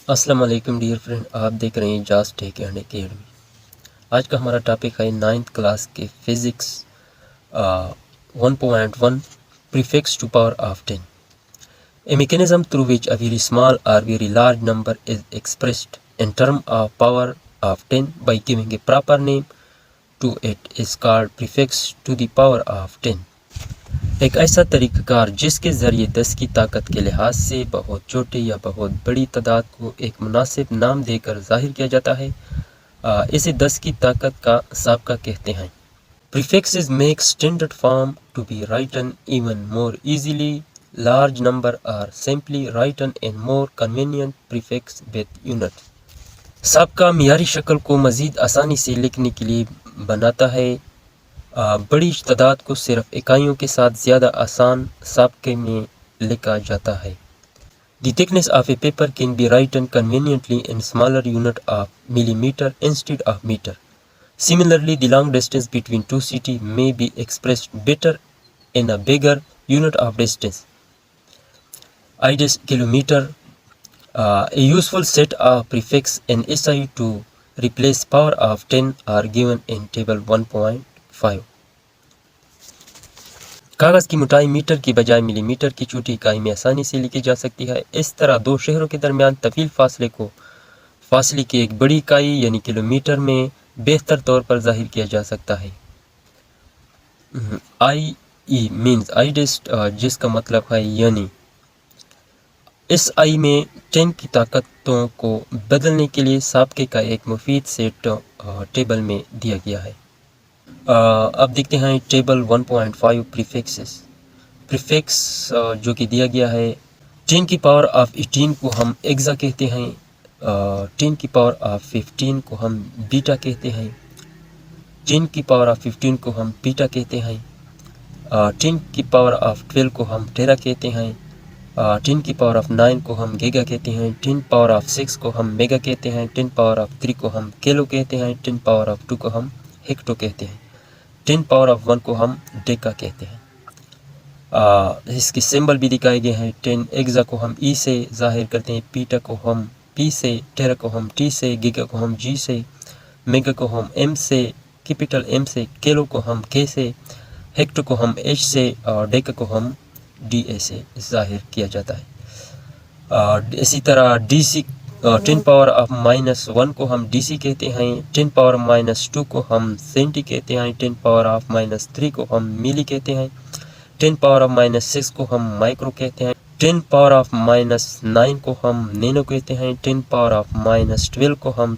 अस्सलाम वालेकुम dear friend, आप देख रहे हैं जास टेक एंड अकेडमी। आज का हमारा टॉपिक है 9th क्लास के physics 1.1 prefix to power of 10। A mechanism through which a very small or very large number is expressed in terms of power of 10 by giving a proper name to it is called prefix to the power of 10। एक ऐसा तरीक़ाकार जिसके ज़रिए 10 की ताकत के लिहाज से बहुत छोटी या बहुत बड़ी तादाद को एक मुनासिब नाम देकर ज़ाहिर किया जाता है, इसे 10 की ताकत का साबका कहते हैं। Prefixes make standard form to be written even more easily. Large number are simply written in more convenient prefix with units। साबका मियारी शक्ल को मज़ीद आसानी से लिखने के लिए बनाता है। बड़ी तादाद को सिर्फ इकाइयों के साथ ज़्यादा आसान साबके में लिखा जाता है। The thickness of a paper can be written conveniently in smaller unit of millimeter instead of meter. Similarly, the long distance between two cities may be expressed better in a bigger unit of distance. Kilometer. A useful set of prefix in SI to replace power of 10 are given in table 1.5। कागज़ की मोटाई metre की बजाय millimetre की छोटी इकाई में आसानी से लिखी जा सकती है। इस तरह दो शहरों के दरमियान तवील फासले की एक बड़ी इकाई यानी किलोमीटर में बेहतर तौर पर जाहिर किया जा सकता है। आई ई मीन्स आइडेस्ट, जिसका मतलब है यानी। इस आई में 10 की ताकतों को बदलने के लिए साबके का एक मुफीद सेट टेबल में दिया गया है। अब देखते हैं टेबल 1.5 प्रीफिक्स जो कि दिया गया है। 10 की पावर ऑफ 18 को हम एक्सा कहते हैं, 10 की पावर ऑफ 15 को हम बीटा कहते हैं, 10 की पावर ऑफ 15 को हम बीटा कहते हैं, 10 की पावर ऑफ 12 को हम टेरा कहते हैं, 10 की पावर ऑफ 9 को हम गीगा कहते हैं, 10 पावर ऑफ 6 को हम मेगा कहते हैं, 10 पावर ऑफ 3 को हम किलो कहते हैं, 10 पावर ऑफ 2 को हम हेक्टो कहते हैं, 10 पावर ऑफ 1 को हम डेका कहते हैं। इसके सिंबल भी दिखाए गए हैं। 10 एक्सा को हम ई से जाहिर करते हैं, पीटा को हम पी से, टेरा को हम टी से, गीगा को हम जी से, मेगा को हम एम से, कैपिटल एम से, किलो को हम के से, हेक्टो को हम एच से और डेका को हम डी ए से जाहिर किया जाता है। इसी तरह डी सी 10 पावर ऑफ -1 को हम डीसी कहते हैं, 10 पावर -2 को हम सेंटी कहते हैं, 10 पावर ऑफ -3 को हम मिली कहते हैं, 10 पावर ऑफ -6 को हम माइक्रो कहते हैं, 10 पावर ऑफ -9 को हम नैनो कहते हैं, 10 पावर ऑफ -12 को हम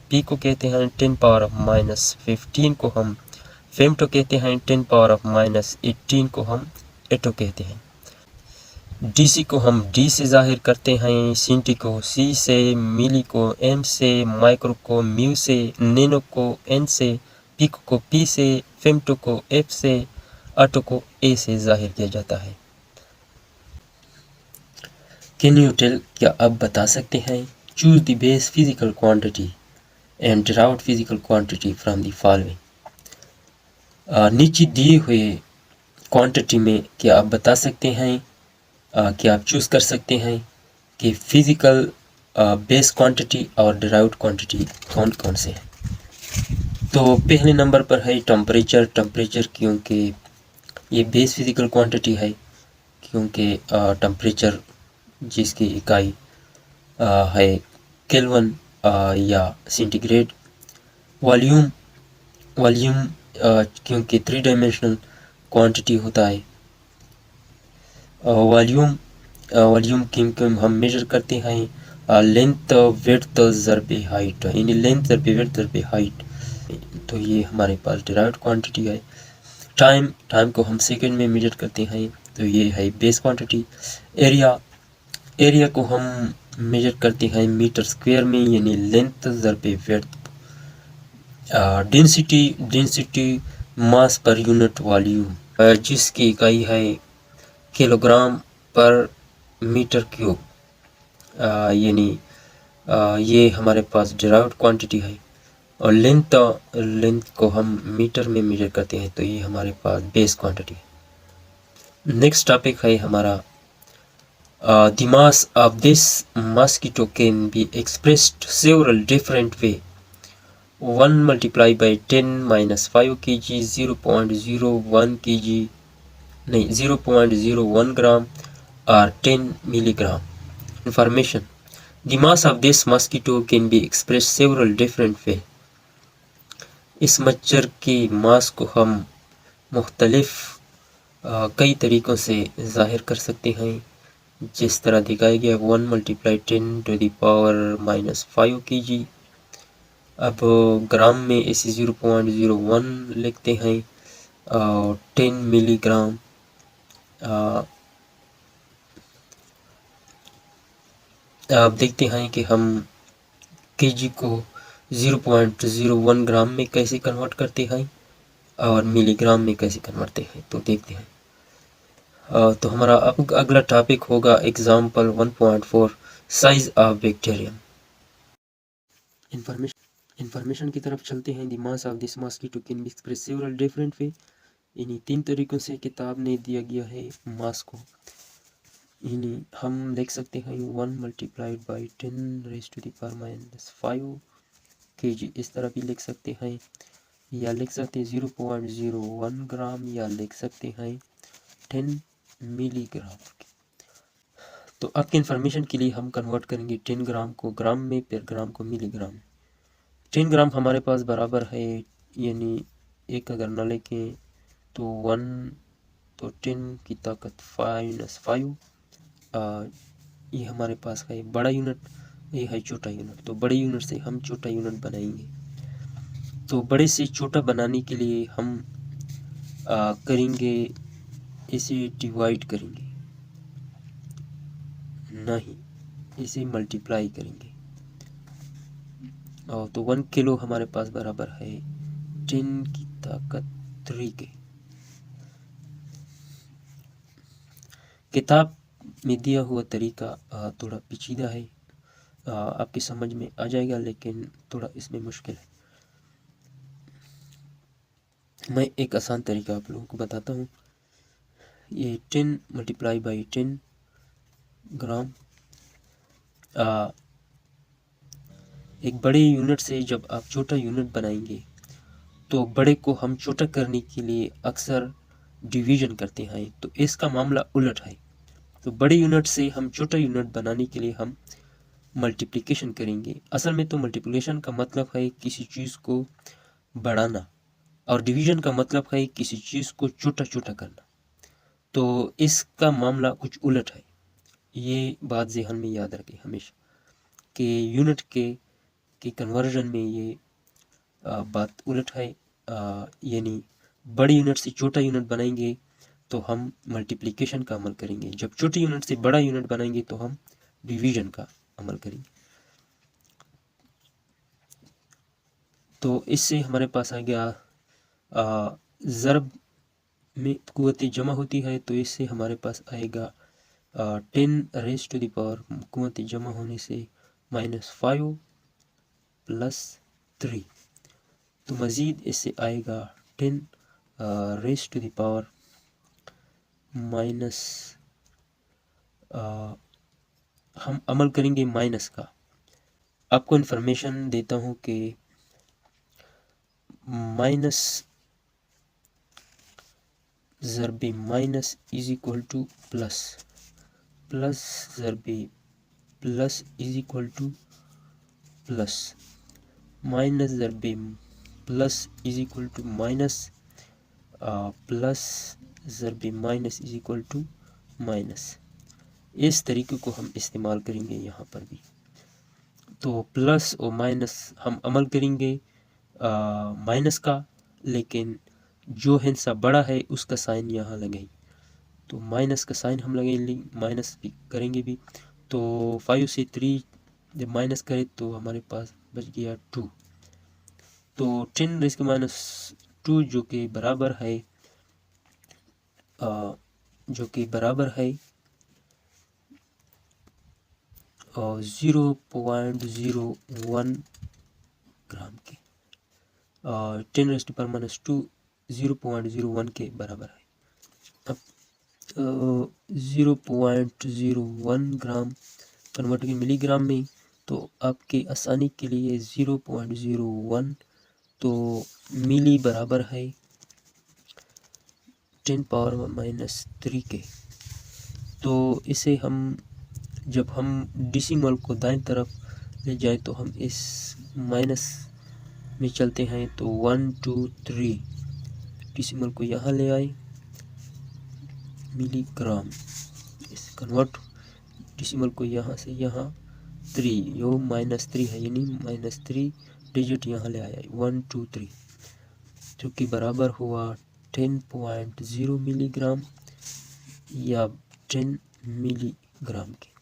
पीको कहते हैं, 10 पावर ऑफ -15 को हम फेमटो कहते हैं, 10 पावर ऑफ -18 को हम एटो कहते हैं। डीसी को हम डी से जाहिर करते हैं, सेंटी को सी से, मिली को एम से, माइक्रो को म्यू से, नैनो को एन से, पिको को पी से, फेमटो को एफ से, ऑटो को ए से जाहिर किया जाता है। कैन यू टेल, क्या आप बता सकते हैं? Choose the base physical quantity and derived physical quantity from the following. नीचे दिए हुए क्वांटिटी में क्या आप बता सकते हैं, क्या आप चूज़ कर सकते हैं कि फिज़िकल बेस क्वांटिटी और डिराइव्ड क्वांटिटी कौन कौन से हैं। तो पहले नंबर पर है टेम्परेचर, क्योंकि ये बेस फिज़िकल क्वांटिटी है, क्योंकि टेम्परेचर जिसकी इकाई है केल्विन या सेंटीग्रेड। वॉल्यूम क्योंकि 3 डायमेंशनल क्वांटिटी होता है। वॉल्यूम क्योंकि हम मेजर करते हैं लेंथ विड्थ ज़रबे हाइट, यानी लेंथ ज़रबे विड्थ ज़रबे हाइट, तो ये हमारे पास डिराइव्ड क्वांटिटी है। टाइम को हम सेकंड में मेजर करते हैं, तो ये है बेस क्वांटिटी। एरिया को हम मेजर करते हैं मीटर स्क्वायर में, यानी लेंथ ज़रबे width. Density mass per unit volume, जिसकी इकाई है किलोग्राम पर मीटर क्यूब, यानी ये हमारे पास डिराइव्ड क्वांटिटी है। और लेंथ को हम मीटर में मेजर करते हैं, तो ये हमारे पास बेस क्वांटिटी है। नेक्स्ट टॉपिक है हमारा The mass of this mosquito can be expressed several different way. 1 multiplied by 10 minus 5 kg 0.01 kg नहीं 0.01 gram or 10 milligram. Information: the mass of this mosquito can be expressed several different way. इस मच्छर की मास को हम मुख्तलिफ कई तरीक़ों से ज़ाहिर कर सकते हैं, जिस तरह दिखाया गया 1 multiply 10 to the power -5 kg। अब ग्राम में इसे 0.01 लिखते हैं और 10 मिलीग्राम। आप देखते हैं कि हम केजी को 0.01 ग्राम में कैसे कन्वर्ट करते हैं और मिलीग्राम में कैसे कन्वर्ट करते हैं, तो देखते हैं। तो हमारा अब अगला टॉपिक होगा example 1.4 size of bacterium. Information की तरफ चलते हैं। The mass of this mosquito can be express several different way. इन्हीं 3 तरीक़ों से किताब ने दिया गया है मास को। इन्हीं हम देख सकते हैं 1 multiplied by 10 raise to the power -5 kg, इस तरह भी लिख सकते हैं, या लिख सकते हैं 0.01 ग्राम, या लिख सकते हैं 10 मिलीग्राम। तो आपके इन्फॉर्मेशन के लिए हम कन्वर्ट करेंगे 10 ग्राम को ग्राम में, फिर ग्राम को मिलीग्राम। 10 ग्राम हमारे पास बराबर है, यानी एक अगर ना लेकें तो 1, तो 10 की ताकत 5 ये हमारे पास है बड़ा यूनिट, ये है छोटा यूनिट। तो बड़े यूनिट से हम छोटा यूनिट बनाएंगे। तो बड़े से छोटा बनाने के लिए हम करेंगे, इसे डिवाइड करेंगे, नहीं इसे मल्टीप्लाई करेंगे। और तो 1 किलो हमारे पास बराबर है 10 की ताकत 3 के। किताब में दिया हुआ तरीका थोड़ा पेचीदा है, आपकी समझ में आ जाएगा, लेकिन थोड़ा इसमें मुश्किल है। मैं एक आसान तरीका आप लोगों को बताता हूँ। ये 10 मल्टीप्लाई बाई 10 ग्राम, एक बड़े यूनिट से जब आप छोटा यूनिट बनाएंगे तो बड़े को हम छोटा करने के लिए अक्सर डिवीजन करते हैं, तो इसका मामला उलट है। तो बड़े यूनिट से हम छोटा यूनिट बनाने के लिए हम मल्टीप्लिकेशन करेंगे। असल में तो मल्टीप्लिकेशन का मतलब है किसी चीज़ को बढ़ाना, और डिवीजन का मतलब है किसी चीज़ को छोटा छोटा करना। तो इसका मामला कुछ उलट है। ये बात ज़हन में याद रखें हमेशा कि यूनिट के कन्वर्जन में ये बात उलट है। यानी बड़ी यूनिट से छोटा यूनिट बनाएंगे तो हम मल्टीप्लिकेशन का अमल करेंगे, जब छोटे यूनिट से बड़ा यूनिट बनाएंगे तो हम डिवीजन का अमल करेंगे। तो इससे हमारे पास आ गया ज़रब में कुव्वत जमा होती है, तो इससे हमारे पास आएगा 10 रेज़ टू द पावर कुव्वत जमा होने से -5 + 3। तो मज़ीद इससे आएगा 10 raise to the power minus, हम अमल करेंगे माइनस का। आपको इन्फॉर्मेशन देता हूँ कि माइनस ज़रबे minus is equal to plus, plus ज़रबे plus is equal to plus, minus ज़रबे plus is equal to minus, plus ज़रबे minus is equal to minus. इस तरीके को हम इस्तेमाल करेंगे यहाँ पर भी। तो प्लस और माइनस हम अमल करेंगे माइनस का, लेकिन जो हिस्सा बड़ा है उसका साइन यहाँ लगाएंगे। तो माइनस का साइन हम लगाएंगे, माइनस भी करेंगे भी। तो 5 से 3 जब माइनस करें तो हमारे पास बच गया 2। तो 10 रेज़ के -2 जो कि बराबर है 0.01 ग्राम के, 10 रेज़ टू पावर -2 0.01 के बराबर है। अब तो 0.01 ग्राम कन्वर्ट की मिलीग्राम में, तो आपके आसानी के लिए 0.01 तो मिली बराबर है 10⁻³ के। तो इसे हम जब हम डेसिमल को दाईं तरफ ले जाएं तो हम इस माइनस में चलते हैं, तो 1 2 3 डेसिमल को यहाँ ले आए मिलीग्राम, इस कन्वर्ट डेसिमल को यहाँ से यहाँ 3 यो -3 है, यानी -3 डिजिट यहाँ ले आया 1 2 3, जो कि बराबर हुआ 10.0 मिलीग्राम या 10 मिलीग्राम के।